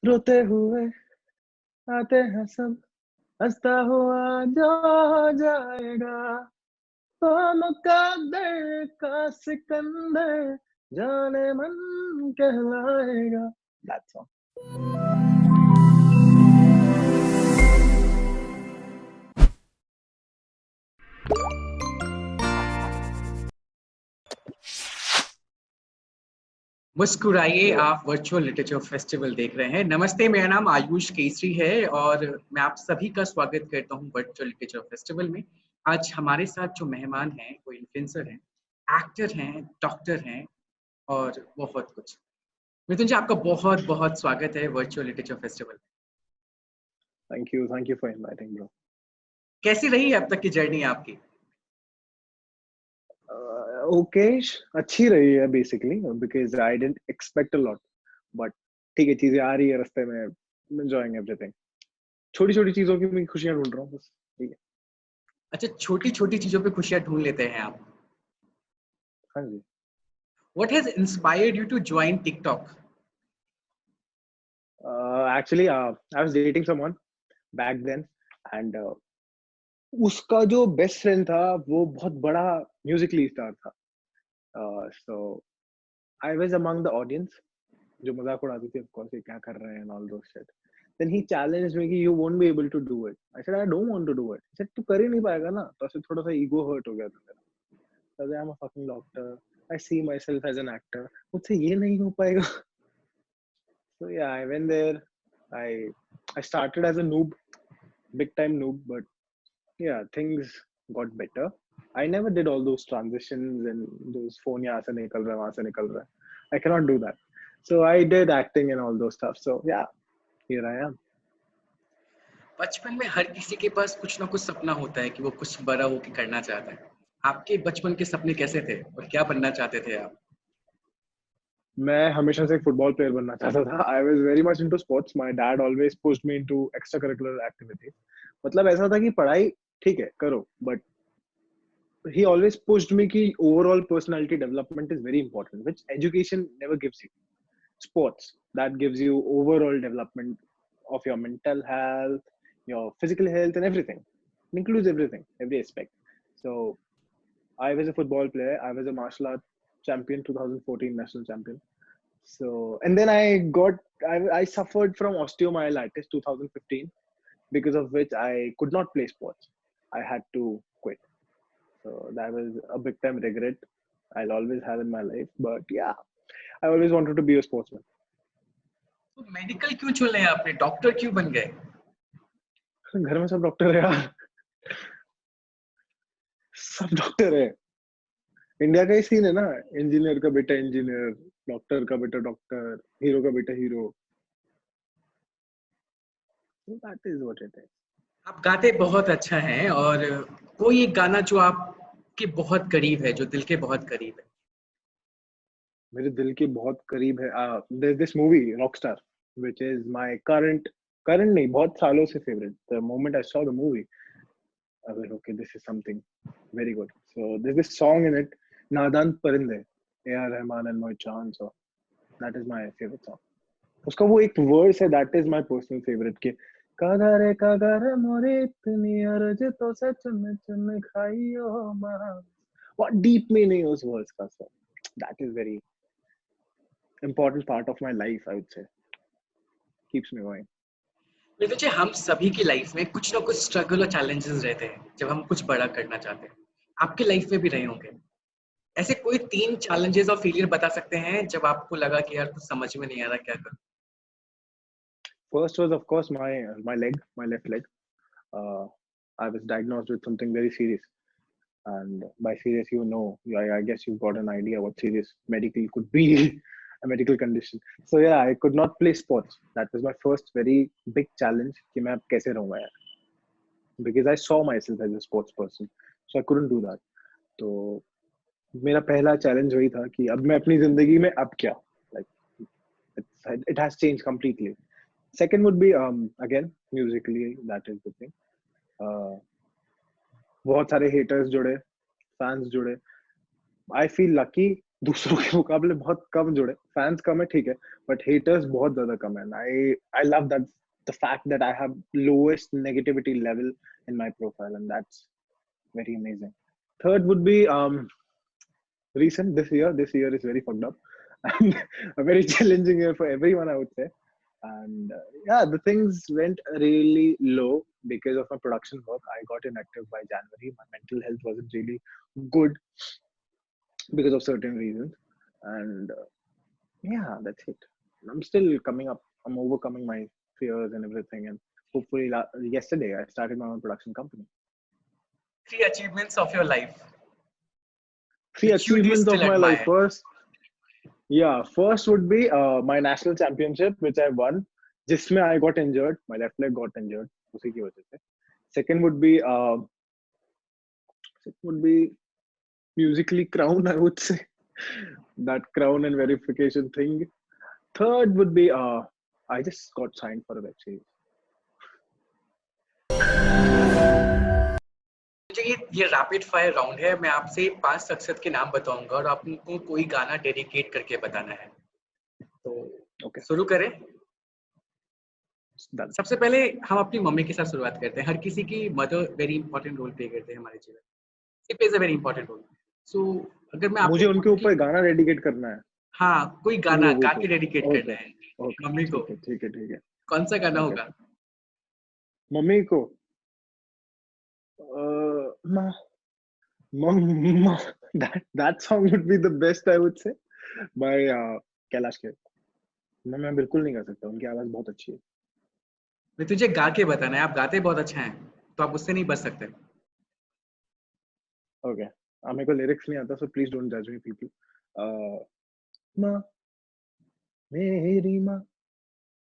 रोते हुए आते हैं सब, हंसता हुआ जो जाएगा, ओ मुकद्दर का सिकंदर जाने मन कहलाएगा। That's all. मुस्कुराइए आप वर्चुअल लिटरेचर फेस्टिवल देख रहे हैं। नमस्ते, मेरा नाम आयुष केसरी है और मैं आप सभी का स्वागत करता हूं वर्चुअल लिटरेचर फेस्टिवल में। आज हमारे साथ जो मेहमान हैं वो इन्फ्लुएंसर हैं, एक्टर हैं, डॉक्टर हैं और बहुत कुछ। मिथुन जी, आपका बहुत बहुत स्वागत है वर्चुअल लिटरेचर फेस्टिवल में। Thank you for inviting, bro. कैसी रही है अब तक की जर्नी आपकी? Okay, अच्छी रही है basically because I didn't expect a lot, but ठीक है, चीजें आ रही है रास्ते में, I'm enjoying everything. छोटी छोटी चीजों की मैं खुशियां ढूंढ रहा हूँ बस, ठीक है। अच्छा, छोटी छोटी चीजों पे खुशियां ढूंढ लेते हैं आप। हाँ जी। What has inspired you to join TikTok? Actually, I was dating someone back then, and उसका जो बेस्ट फ्रेंड था वो बहुत बड़ा म्यूजिकली स्टार था। So I was among the audience जो मजाक उड़ाती थी, of course, ये क्या कर रहे हैं and all those shit. Then he challenged me कि you won't be able to do it. I said I don't want to do it. He said तू कर ही नहीं पाएगा ना, तो ऐसे थोड़ा सा ego hurt हो गया था मेरा। So I'm a fucking doctor. I see myself as an actor. मुझसे ये नहीं हो पाएगा। So yeah, I went there. I started as a noob, big time noob, but yeah, things got better. I never did all those transitions and those phone यहाँ से निकल रहा है वहाँ से निकल रहा है. I cannot do that. So I did acting and all those stuff. So yeah, here I am. बचपन में हर किसी के पास कुछ ना कुछ सपना होता है कि वो कुछ बड़ा होके करना चाहता है। आपके बचपन के सपने कैसे थे और क्या बनना चाहते थे आप? मैं हमेशा से एक फुटबॉल प्लेयर बनना चाहता था. I was very much into sports. My dad always pushed me into extracurricular activities. मतलब ऐसा था कि पढ़ाई ठीक है करो, but he always pushed me कि overall personality development is very important, which education never gives you. Sports that gives you overall development of your mental health, your physical health, and everything. It includes everything, every aspect. So I was a football player. I was a martial art champion, 2014 national champion. So and then I suffered from osteomyelitis 2015, because of which I could not play sports. I had to quit. So that was a big time regret I'll always have in my life. But yeah, I always wanted to be a sportsman. तो medical क्यों चुन लिया आपने? Doctor क्यों बन गए? घर में सब डॉक्टर है यार, सब डॉक्टर है. इंडिया का ही सीन है ना, इंजीनियर का बेटा इंजीनियर, डॉक्टर का बेटा डॉक्टर, हीरो का बेटा hero. That is what it is. आप गाते बहुत अच्छा हैं और कोई एक गाना जो आपके बहुत करीब है, जो दिल के बहुत करीब है? मेरे दिल के बहुत करीब है. This movie Rockstar, which is my current नहीं, बहुत सालों से favourite. The moment I saw the movie, I was okay, this is something very good. So there's this song in it, नादान परिंदे, A.R. Rahman and Mohit Chauhan. So that is my favorite song. उसका वो एक verse है, that is my personal favorite, कि कागारे मोरे इतनी अर्ज तो सच में चुन खाइयो मां. What deep meaning उस वर्स का. So that is very important part of my life, I would say. Keeps me going. मिथुन जी, हम सभी की लाइफ में कुछ ना कुछ स्ट्रगल और चैलेंजेस रहते हैं जब हम कुछ बड़ा करना चाहते हैं। आपके लाइफ में भी रहे होंगे। ऐसे कोई 3 चैलेंजेस और फेलियर बता सकते हैं जब आपको लगा कि यार कुछ समझ में नहीं आ रहा, क्या करूं? First was of course my leg, my left leg. Uh, I was diagnosed with something very serious. And by serious, I guess you've got an idea what serious medical could be, a medical condition. So yeah, I could not play sports. That was my first very big challenge कि मैं अब कैसे रहूँगा यार, because I saw myself as a sports person, so I couldn't do that. तो मेरा पहला challenge वही था कि अब मैं अपनी जिंदगी में अब क्या, like it has changed completely. Second would be again musically, that is the thing. बहुत सारे haters जुड़े, fans जुड़े. I feel lucky दूसरों के मुकाबले बहुत कम जुड़े, फैंस कम है ठीक है, बट हेटर्स बहुत ज्यादा कम है। I love that, the fact that I have lowest negativity level in my profile, and that's very amazing. Third would be recent, this year is very fucked up and a very challenging year for everyone, I would say. And yeah, the things went really low because of my production work. I got inactive by January. My mental health wasn't really good because of certain reasons, and yeah, that's it. I'm still coming up. I'm overcoming my fears and everything, and hopefully yesterday I started my own production company. 3 achievements of your life Three which you do achievements of still my life. admire. First would be my national championship, which I won. जिसमें I got injured. My left leg got injured. उसी की वजह से. Second would be musically crown, I would say. That crown and verification thing. Third would be I just got signed for a web series. ये rapid fire round है। मैं आपसे 5 शख्सियत के नाम बताऊंगा और आपको कोई गाना डेडिकेट करके बताना है। तो Okay. शुरू करें। Done. सबसे पहले हम अपनी मम्मी के साथ शुरुआत करते हैं। हर किसी की mother very important role play करते हैं हमारे जीवन में। It plays a very important role. So अगर मैं मुझे आपको उनके ऊपर गाना डेडिकेट करना है। हाँ, कोई उन गाना लोगों गा को। के डेडिकेट Okay. करना है Okay. मम्मी को। ठीक है। कौन सा गाना Okay. होगा? मम्मी को Mama, that song would be the best, I would say, by Kailash Kher. मैं बिल्कुल नहीं गा सकता, उनकी आवाज बहुत अच्छी है। मैं तुझे गा के बताना है। आप गाते बहुत अच्छा हैं, तो आप उससे नहीं बच सकते। ओके, मेरे को लिरिक्स नहीं आता, सो प्लीज डोंट जज मी पीपल। माँ, मेरी माँ,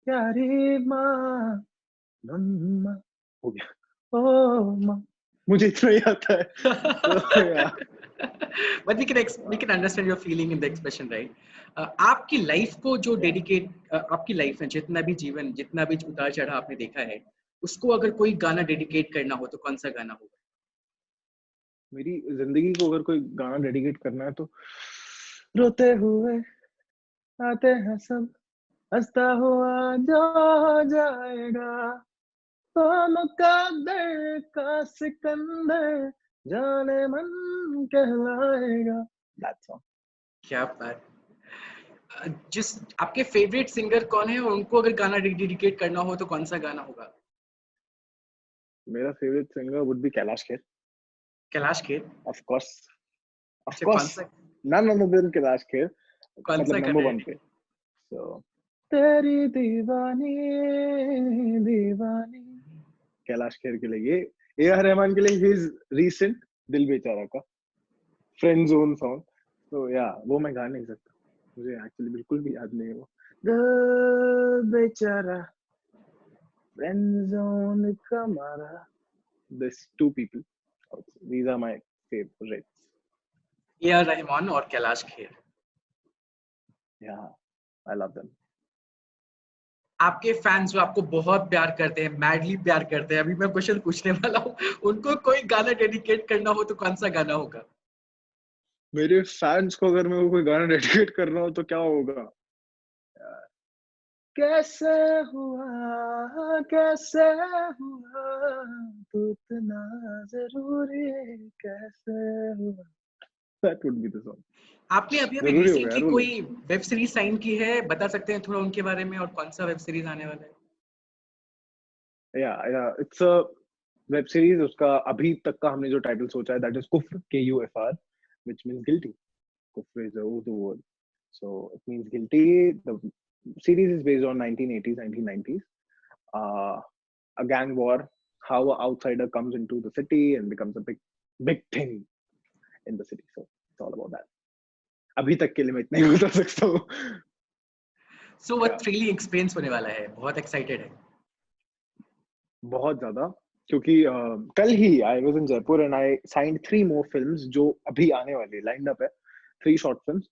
प्यारी माँ, मम्मा, हो गया। ओ माँ, मुझे इतना ही आता है। So, yeah. But we can understand your feeling in the expression, right? आपकी लाइफ को जो डेडिकेट आपकी लाइफ में जितना भी जीवन, जितना भी उतार चढ़ाव आपने देखा है, उसको अगर कोई गाना डेडिकेट करना हो तो कौन सा गाना होगा? मेरी जिंदगी को अगर कोई गाना डेडिकेट करना है तो रोते हुए आते हैं सब, हंसता हुआ जो जाएगा, ओ मुकद्दर का सिकंदर, जाने मन कहलाएगा। That song. क्या बात। जिस आपके फेवरेट सिंगर कौन है और उनको अगर गाना डेडिकेट करना हो तो कौन सा गाना होगा? मेरा favourite singer would be Kailash Kher. Kailash Kher? Of course. अच्छा, कौन सा None other than Kailash Kher, कौन सा मतलब गाना नंबर है? 1 पे। So, तेरी दीवानी दीवानी, कैलाश खेर के लिए। ये ए आर रहमान के लिए his recent दिल बेचारा का फ्रेंड जोन सॉन्ग। तो या वो मैं गा नहीं सकता, मुझे एक्चुअली बिल्कुल भी याद नहीं है वो। दिल बेचारा, फ्रेंड जोन का मारा। These two people, these are my favorites. A R Rahman और Kailash Kher. Yeah, I love them. आपके फैंस जो आपको बहुत प्यार करते हैं, मैडली प्यार करते हैं, अभी मैं क्वेश्चन पूछने वाला हूँ, उनको कोई गाना डेडिकेट करना हो तो कौन सा गाना होगा? मेरे फैंस को अगर मेरे को कोई गाना डेडिकेट करना हो तो क्या होगा? कैसे हुआ तू इतना जरूरी, कैसे हुआ? That would be the song. आपने अभी अभी जरूरी हो गया रिसेंटली यार वो। कोई वेब सीरीज साइन की है? बता सकते हैं थोड़ा उनके बारे में और कौन सा वेब सीरीज आने वाला है? Yeah, it's a web series. उसका अभी तक का हमने जो टाइटल सोचा है, that is कुफ्र, KUFR, which means guilty. Kufr is a Urdu word, so it means guilty. The series is based on 1980s, 1990s. A gang war, how an outsider comes into the city and becomes a big thing in the city. So it's all about that. अभी तक के लिए मैं इतना ही बता सकता हूँ। So what thrilling experience होने वाला है? बहुत एक्साइटेड है। बहुत ज्यादा, क्योंकि कल ही I was in Jaipur and I signed 3 more films जो अभी आने वाली लाइंड अप है। 3 short films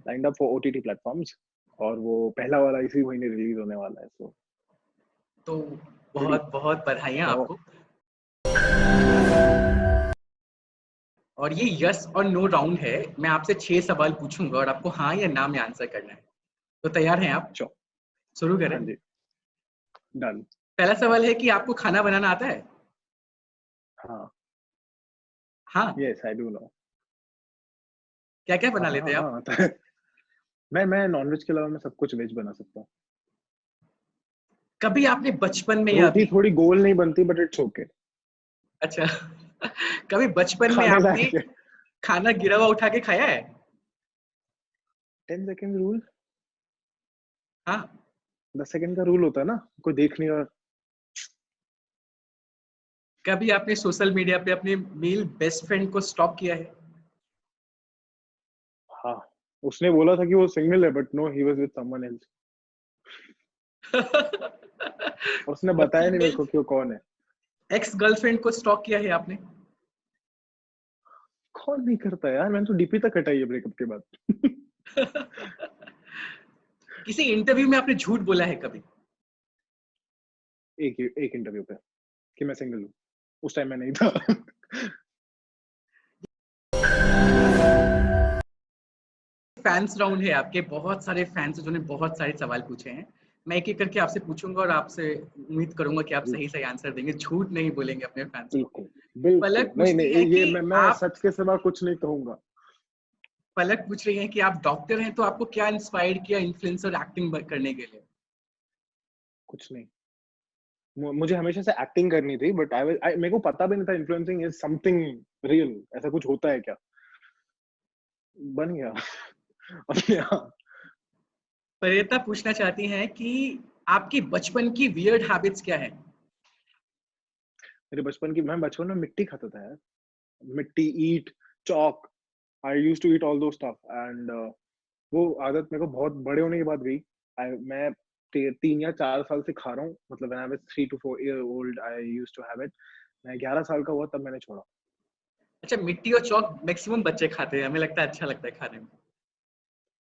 lined up for OTT platforms, और वो पहला वाला इसी महीने रिलीज होने वाला है। तो बहुत बहुत बधाइयाँ आपको। और ये यस और नो राउंड है। मैं आपसे 6 सवाल पूछूंगा और आपको हाँ या ना में आंसर करना है। तो तैयार हैं आप? चलो। शुरू हाँ करें। जी, डन। पहला सवाल है कि आपको खाना बनाना आता है? हाँ। हाँ। Yes I do know. क्या क्या हाँ बना हाँ लेते हाँ हैं हाँ आप? आता है। मैं नॉनवेज के अलावा मैं सब कुछ वेज बना सकता हूँ। कभी आपने बचपन में या रोटी अभी, थोड़ी गोल नहीं बनती बट इट्स ओके। अच्छा कभी बचपन में खाने आपने लायक है। खाना गिरा हुआ उठा के खाया है? 10 सेकेंड रूल। हाँ। 10 सेकेंड का रूल होता है ना, कोई देख नहीं रहा। कभी आपने सोशल मीडिया पे अपने मेल बेस्ट फ्रेंड को स्टॉक किया है? हाँ, उसने बोला था कि वो सिंगल है but no he was with someone else. और उसने बताया नहीं मेरे फीमेल को कि वो कौन है। एक्स गर्लफ्रेंड को स्टॉक किया है आपने? कौन नहीं करता यार, मैंने तो डीपी तक हटाई है ब्रेकअप के बाद। किसी इंटरव्यू में आपने झूठ बोला है कभी? एक इंटरव्यू पे कि मैं सिंगल हूँ, उस टाइम मैं नहीं था। फैंस राउंड है आपके, बहुत सारे फैंस जिन्होंने बहुत सारे सवाल पूछे हैं। मैं एक एक करके आपसे पूछूंगा और आपसे उम्मीद करूंगा कि आप सही सही आंसर देंगे, झूठ नहीं बोलेंगे अपने फैंस को। बिल्कुल बिल्कुल पलक नहीं पूछती है नहीं, ये कि मैं आप सच के सिवा कुछ नहीं कहूंगा। पलक पूछ रही है कि आप डॉक्टर हैं तो आपको क्या इंस्पायर किया इन्फ्लुएंसर एक्टिंग करने के लिए? कुछ नहीं, मुझे हमेशा से एक्टिंग करनी थी बट मेरे को पता भी नहीं था इन्फ्लुएंसिंग इज समथिंग रियल, ऐसा कुछ होता है क्या। बन गया अपने आप। प्रेरिता पूछना चाहती हैं कि आपकी बचपन की वियर्ड हैबिट्स क्या है? मेरे बचपन की, मैं बचपन में मिट्टी खाता था यार। मिट्टी, ईट, chalk. I used to eat all those stuff and वो आदत मेरे को बहुत बड़े होने के बाद गई। मैं 3 या 4 साल से खा रहा हूँ, मतलब when I was 3 to 4 year old I used to have it. मैं 11 साल का हुआ तब मैंने छोड़ा। अच्छा, मिट्टी और चौक मैक्सिमम बच्चे खाते हैं, हमें लगता है अच्छा लगता है खाने में।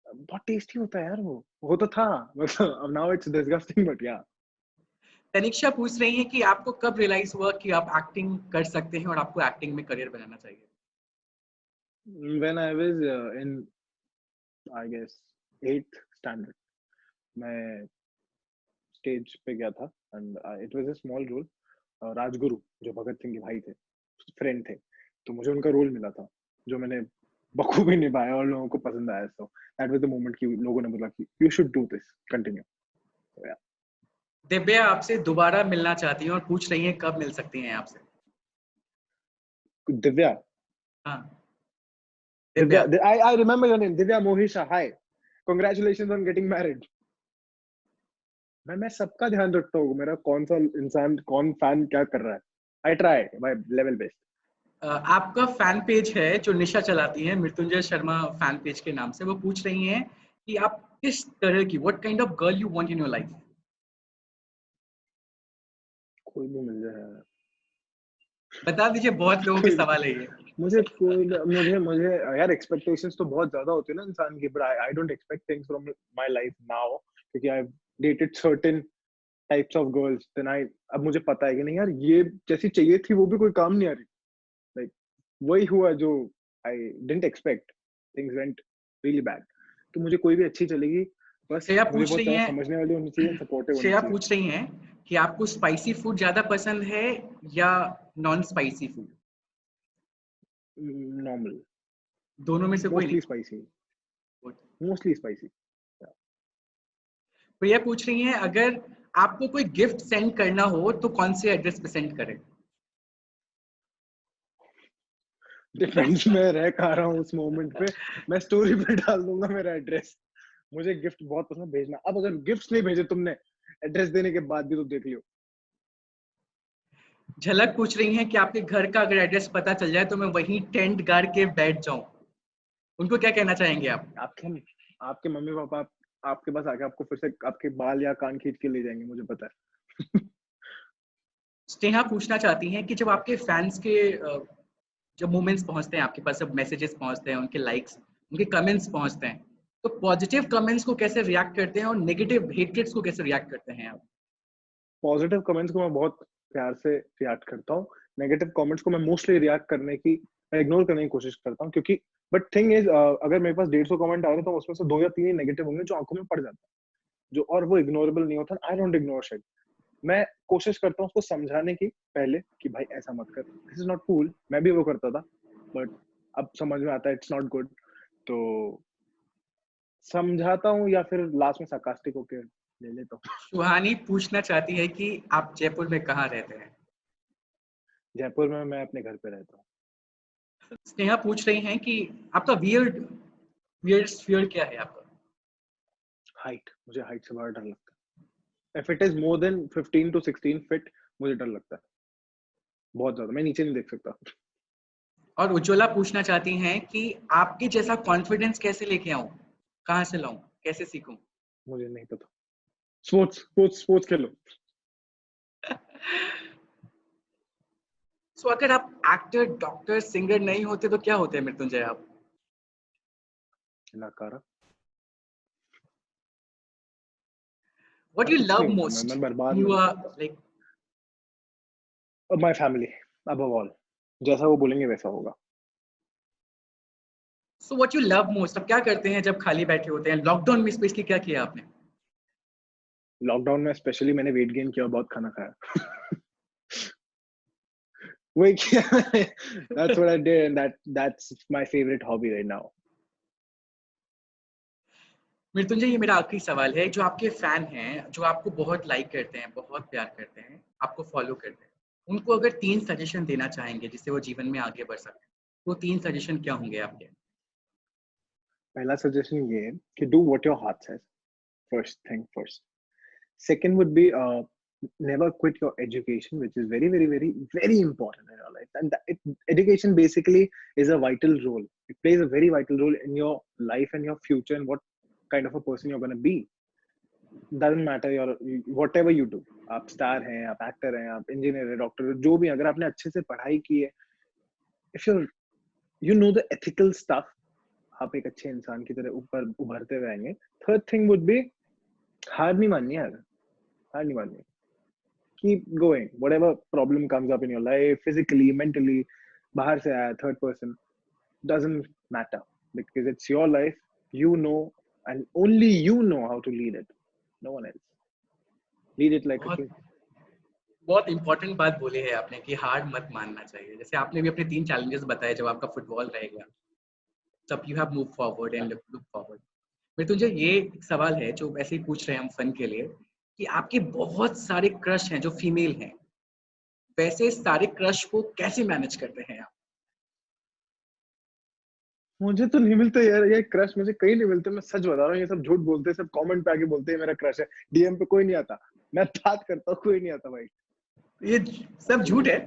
बहुत टेस्टी होता है यार वो तो था। मतलब नाउ इट्स डिसगस्टिंग बट या। तनिक्षा पूछ रही है कि आपको कब रियलाइज हुआ कि आप एक्टिंग कर सकते हैं और आपको एक्टिंग में करियर बनाना चाहिए? When I was in I guess 8th standard, मैं स्टेज पे गया था and it was a small role. Rajguru जो भगत सिंह के भाई थे, फ्रेंड थे, तो मुझे उनका रोल मिला था जो मैंने बखूबी निभाया और लोगों को पसंद आया। So that was the moment कि लोगों ने बोला कि you should do this, continue. तो या। दिव्या आपसे दोबारा मिलना चाहती हैं और पूछ रही हैं कब मिल सकती हैं आपसे? दिव्या। हाँ, Divya, Divya. I remember your name, Divya Mohisha. Hi, congratulations on getting married. मैं सबका ध्यान रखता हूँ, मेरा कौन सा इंसान कौन फैन क्या कर रहा है। I try by level best. आपका फैन पेज है जो निशा चलाती है, मृत्युंजय शर्मा फैन पेज के नाम से, वो पूछ रही हैं कि आप किस तरह की, what kind of girl you want in your life? कोई भी मिल जाए। बता दीजिए, बहुत लोगों के कोई भी, सवाल है ये। मुझे मुझे यार एक्सपेक्टेशंस तो बहुत ज्यादा होती है ना इंसान की, but I don't expect things from my life now, क्योंकि I have dated certain types of girls, then I, अब मुझे पता है कि नहीं यार ये जैसी चाहिए थी वो भी कोई काम नहीं आ रही। लाइक वही हुआ जो I didn't expect. Things went really bad. तो मुझे कोई भी अच्छी चलेगी, बस श्रेया मुझे पूछ बहुत रही ज्यादा हैं समझने वाली होनी चाहिए, सपोर्टिव होनी श्रेया चाहिए। पूछ रही हैं कि आपको स्पाइसी फूड ज्यादा पसंद है या नॉन स्पाइसी फूड? नॉर्मल। दोनों में से कोई नहीं? Mostly spicy. Mostly spicy. Priya पूछ रही हैं अगर आपको कोई गिफ्ट सेंड करना हो तो कौन से एड्रेस पे सेंड करें? डिपेंड्स, मैं रह कहाँ रहा हूँ उस मोमेंट पे। मैं स्टोरी पे डाल दूंगा मेरा एड्रेस। मुझे गिफ्ट बहुत पसंद भेजना। अब अगर गिफ्ट नहीं भेजे तुमने एड्रेस देने के बाद भी, तो देख लियो। झलक पूछ रही हैं कि आपके घर का अगर एड्रेस पता चल जाए तो मैं वहीं टेंट गाड़ के बैठ जाऊं, उनको क्या कहना चाहेंगे आप? आपके आपके मम्मी पापा आपके पास आके आपको फिर से आपके बाल या कान खींच के ले जाएंगे, मुझे पता है। स्नेहा पूछना चाहती हैं कि जब आपके फैंस के जब मोमेंट्स पहुंचते हैं आपके पास, जब मैसेजेस पहुंचते हैं, उनके लाइक्स, उनके कमेंट्स पहुंचते हैं, तो पॉजिटिव कमेंट्स को कैसे रिएक्ट करते हैं और नेगेटिव हेट्रेट्स को कैसे रिएक्ट करते हैं आप? पॉजिटिव कमेंट्स को मैं बहुत प्यार से रिएक्ट करता हूँ। नेगेटिव कमेंट्स को मैं मोस्टली रिएक्ट करने की मैं इग्नोर करने की कोशिश करता हूँ, क्योंकि बट थिंग इज अगर मेरे पास 150 कमेंट आ रहे हैं तो उसमें से 2 या 3 ही नेगेटिव होंगे जो आंखों में पड़ जाता है, जो और वो इग्नोरेबल नहीं होता। I don't ignore shit. मैं कोशिश करता हूँ उसको समझाने की पहले कि भाई ऐसा मत कर, दिस इज नॉट कूल। मैं भी वो करता था, बट अब समझ में आता है इट्स नॉट गुड। तो समझाता हूँ या फिर लास्ट में sarcastic होके ले लेता हूँ। सुहानी पूछना चाहती है कि आप जयपुर में कहाँ रहते हैं? जयपुर में मैं अपने घर पे रहता हूँ। स्नेहा पूछ रही हैं कि आपका वियर्ड फियर क्या है आपका? हाइट, मुझे हाइट से बड़ा डर लगता है। If it is more than 15 to 16 feet मुझे डर लगता है बहुत ज्यादा। मैं नीचे नहीं देख सकता। और उज्ज्वला पूछना चाहती हैं कि आपके जैसा कॉन्फिडेंस कैसे लेके आऊं, कहाँ से लाऊं, कैसे सीखूं? मुझे नहीं पता। स्पोर्ट्स खेलो। सो अगर आप एक्टर, डॉक्टर, सिंगर नहीं होते तो क्या होते हैं मृत्युंजय आप? नकारा। व्हाट मैं यू कुछ लव नहीं होता। मोस्ट मैं बर्बाद यू नहीं आर होता। Like? My family above all. जैसा वो बोलेंगे वैसा होगा। So what you love most, अब क्या करते हैं जब खाली बैठे होते हैं? लॉकडाउन में स्पेशली क्या किया आपने? लॉकडाउन में स्पेशली मैंने वेट गेन किया और बहुत खाना खाया। वही किया। That's what I did, and that's my favorite hobby right now. Mrityunjay, ये मेरा आखिरी सवाल है। जो आपके फैन हैं, जो आपको बहुत लाइक करते हैं, बहुत प्यार करते हैं, आपको फॉलो करते हैं, उनको अगर 3 सजेशन देना चाहेंगे जिससे वो जीवन में आगे बढ़ सकें, तो 3 सजेशन क्या होंगे आपके? पहला सजेशन ये है कि do what your heart says. First thing first. Second would be never quit your education, which is very, very, very, very important in your life. And education basically is a vital role. It plays a very vital role in your life and your future and what kind of a person you're going to be. Doesn't matter your whatever you do. आप star हैं, आप actor हैं, आप engineer हैं, doctor, जो भी, अगर आपने अच्छे से पढ़ाई की है, if you know the ethical stuff, आप एक अच्छे इंसान की तरह ऊपर उभरते हुए आएंगे। थर्ड थिंग वुड बी हार नहीं माननी यार, हार नहीं माननी। Keep going, whatever problem comes up in your life, physically, mentally, बाहर से आया, third person, doesn't matter, because it's your life. You know, and only you know how to lead it, no one else. Lead it like a बहुत king. बहुत important बात बोली है आपने कि हार मत मानना चाहिए। जैसे आपने भी अपने 3 चैलेंजेस बताए, जब आपका फुटबॉल रहेगा, तब you have move forward and look forward. Mrityunjay, ये एक सवाल है जो ऐसे ही पूछ रहे हैं हम फन के लिए, कि आपके बहुत सारे क्रश हैं जो फीमेल हैं, वैसे सारे क्रश को कैसे मैनेज करते हैं आप? मुझे तो नहीं मिलते यार, ये क्रश मुझे कहीं नहीं मिलते। मैं सच बता रहा हूँ, ये सब झूठ बोलते हैं, सब कमेंट पे आके बोलते हैं मेरा क्रश है। डीएम पे कोई नहीं आता। मैं बात करता हूँ, कोई नहीं आता भाई। ये सब झूठ है।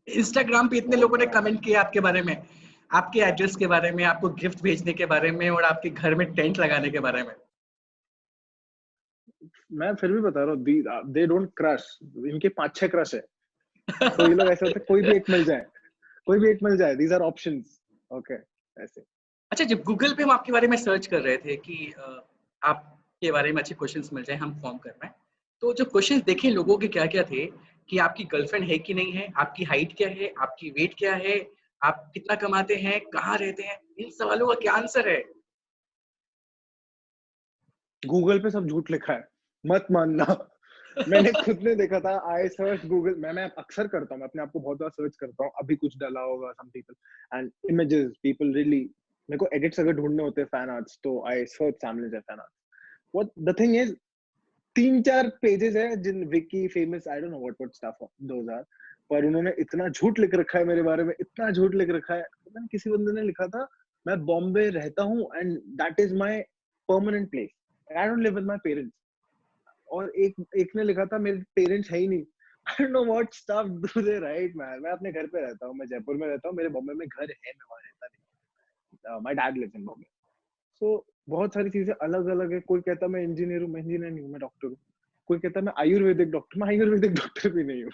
इंस्टाग्राम पे इतने बहुत लोगों ने बड़ा है। कमेंट किया आपके बारे में, आपके एड्रेस के बारे में, आपको गिफ्ट भेजने के बारे में और आपके घर में टेंट लगाने के बारे में। मैं फिर भी बता रहा हूँ, दे डोंट क्रश। इनके 5-6 क्रश है। तो ये लोग ऐसे होते हैं, कोई भी एक मिल जाए, कोई भी एक मिल जाए, दीज आर ऑप्शंस। ओके, ऐसे। अच्छा, जब गूगल पे हम आपके बारे में सर्च कर रहे थे कि आपके बारे में अच्छे क्वेश्चंस मिल जाए, हम फॉर्म करवाएं, तो जो क्वेश्चंस देखे लोगों के क्या क्या थे कि आपकी गर्लफ्रेंड है कि नहीं है, आपकी हाइट क्या है, आपकी वेट क्या है, आप कितना कमाते हैं, कहाँ रहते हैं, इन सवालों का क्या आंसर है? गूगल पे सब झूठ लिखा है, मत मानना। मैंने खुद ने देखा था। आई सर्च गूगल, मैं अक्सर करता हूँ, मैं अपने आप को बहुत बार सर्च करता हूँ। अभी कुछ डाला होगा some people and images, people really, मेरे को एडिट्स अगर ढूंढने होते हैं फैन आर्ट्स, तो आई सर्च सैमलिज fan arts. What the thing is, 3-4 pages है जिन विकी famous, I don't know what stuff those are, पर उन्होंने इतना झूठ लिख रखा है मेरे बारे में, इतना झूठ लिख रखा है। पता नहीं किसी बंदे ने लिखा था मैं बॉम्बे रहता हूँ and that is my permanent place, I don't live with my parents. और एक ने लिखा था मेरे पेरेंट्स है ही नहीं। आई don't know what stuff do they right man. मैं अपने घर पे रहता हूँ, मैं जयपुर में रहता हूँ, मेरे बॉम्बे में घर है, मैं वहां रहता नहीं। My dad lives in Bombay. So बहुत सारी चीजें अलग अलग है। कोई कहता मैं इंजीनियर हूँ, मैं इंजीनियर नहीं हूँ, मैं डॉक्टर हूँ। कोई कहता मैं आयुर्वेदिक डॉक्टर, मैं आयुर्वेदिक डॉक्टर भी नहीं हूँ।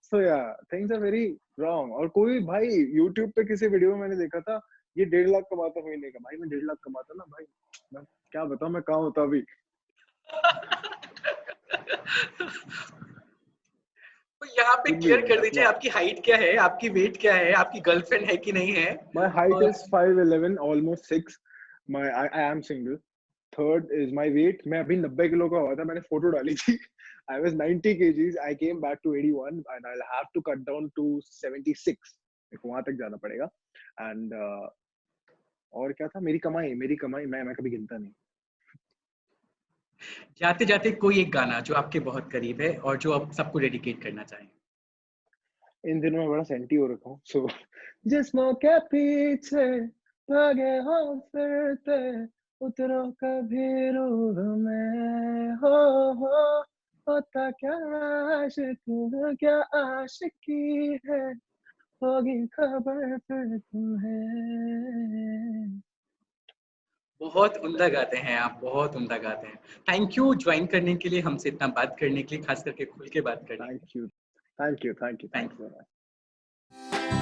सो या थिंग्स आर वेरी रॉन्ग। और कोई भाई यूट्यूब पे किसी वीडियो में मैंने देखा था, ये 1.5 लाख कमाता महीने का। भाई मैं 1.5 लाख कमाता ना भाई, मैं क्या बताऊं मैं कहाँ होता अभी। तो यहाँ टॉपिक क्लियर कर दीजिए, आपकी हाइट क्या है, आपकी वेट क्या है, आपकी गर्लफ्रेंड है कि नहीं है? My height is 5'11", almost 6. I am single. Third is my weight. मैं अभी 90 किलो का हुआ था, मैंने फोटो डाली थी. I was 90 kgs. I came back to 81 and I'll have to cut down to 76. वहां तक जाना पड़ेगा. And और क्या था? मेरी कमाई मैं कभी गिनता नहीं. जाते जाते कोई एक गाना जो आपके बहुत करीब है और जो आप सबको डेडिकेट करना चाहें. इन दिनों में बड़ा सेंटी हो रखा हूँ. So जिस्मों के पीछे भागे हो फिरते उतरो कभी रूह में हो होता क्या आशिक क्या आशिकी है होगी खबर फिर तुम्हें. बहुत उम्दा गाते हैं आप, बहुत उम्दा गाते हैं. थैंक यू ज्वाइन करने के लिए, हमसे इतना बात करने के लिए, खास करके खुल के बात करने के लिए. Thank you thank you. So much.